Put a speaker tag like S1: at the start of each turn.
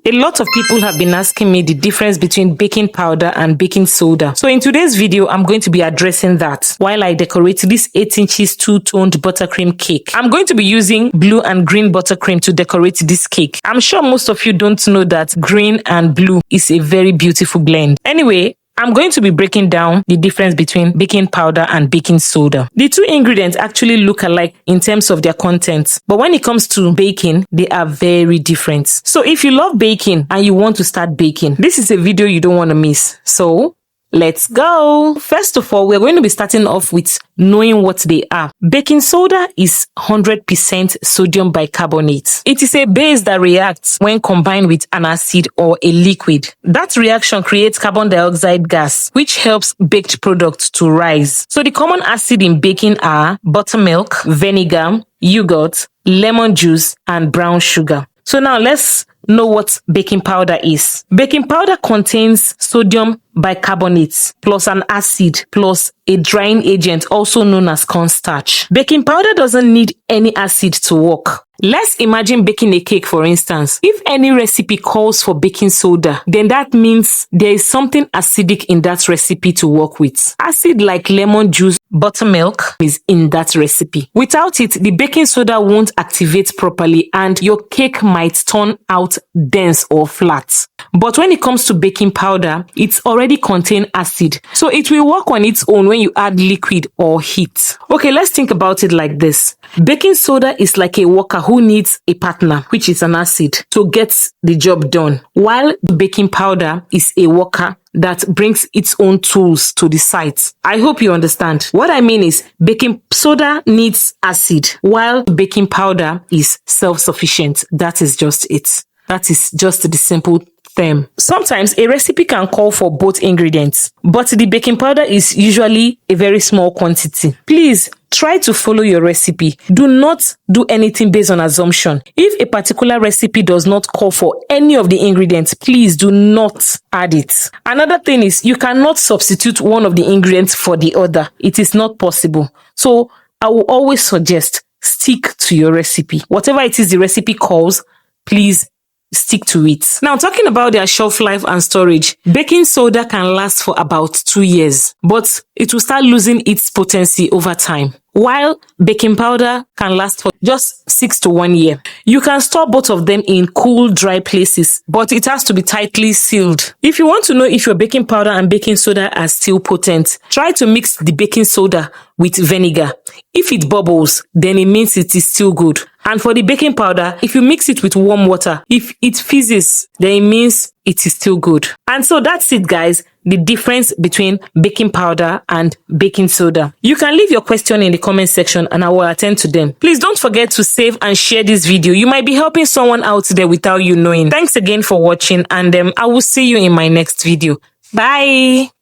S1: A lot of people have been asking me the difference between baking powder and baking soda. So in today's video, I'm going to be addressing that while I decorate this 8 inches two-toned buttercream cake. I'm going to be using blue and green buttercream to decorate this cake. I'm sure most of you don't know that green and blue is a very beautiful blend. Anyway, I'm going to be breaking down the difference between baking powder and baking soda. The two ingredients actually look alike in terms of their contents, but when it comes to baking, they are very different. So if you love baking and you want to start baking, this is a video you don't want to miss. So let's go. First of all, we're going to be starting off with knowing what they are. Baking soda is 100% sodium bicarbonate. It is a base that reacts when combined with an acid or a liquid. That reaction creates carbon dioxide gas, which helps baked products to rise. So the common acid in baking are buttermilk, vinegar, yogurt, lemon juice, and brown sugar. So now let's know what baking powder is. Baking powder contains sodium bicarbonate plus an acid plus a drying agent also known as cornstarch. Baking powder doesn't need any acid to work. Let's imagine baking a cake, for instance. If any recipe calls for baking soda, then that means there is something acidic in that recipe to work with. Acid like lemon juice, buttermilk is in that recipe. Without it, the baking soda won't activate properly and your cake might turn out dense or flat. But when it comes to baking powder, it already contains acid, so it will work on its own when you add liquid or heat. Okay, let's think about it like this. Baking soda is like a worker who needs a partner, which is an acid, to get the job done, while baking powder is a worker that brings its own tools to the site. I hope you understand. What I mean is baking soda needs acid, while baking powder is self-sufficient. That is just it. That is just the simple term. Sometimes a recipe can call for both ingredients, but the baking powder is usually a very small quantity. Please try to follow your recipe. Do not do anything based on assumption. If a particular recipe does not call for any of the ingredients, please do not add it. Another thing is you cannot substitute one of the ingredients for the other. It is not possible. So I will always suggest stick to your recipe. Whatever it is the recipe calls, please stick to it. Now, talking about their shelf life and storage, baking soda can last for about 2 years, but it will start losing its potency over time, while baking powder can last for just 6 to 1 year. You can store both of them in cool, dry places, but it has to be tightly sealed. If you want to know if your baking powder and baking soda are still potent, try to mix the baking soda with vinegar. If it bubbles, then it means it is still good. And for the baking powder, if you mix it with warm water, if it fizzes, then it means it is still good. And so that's it, guys. The difference between baking powder and baking soda. You can leave your question in the comment section and I will attend to them. Please don't forget to save and share this video. You might be helping someone out there without you knowing. Thanks again for watching, and I will see you in my next video. Bye.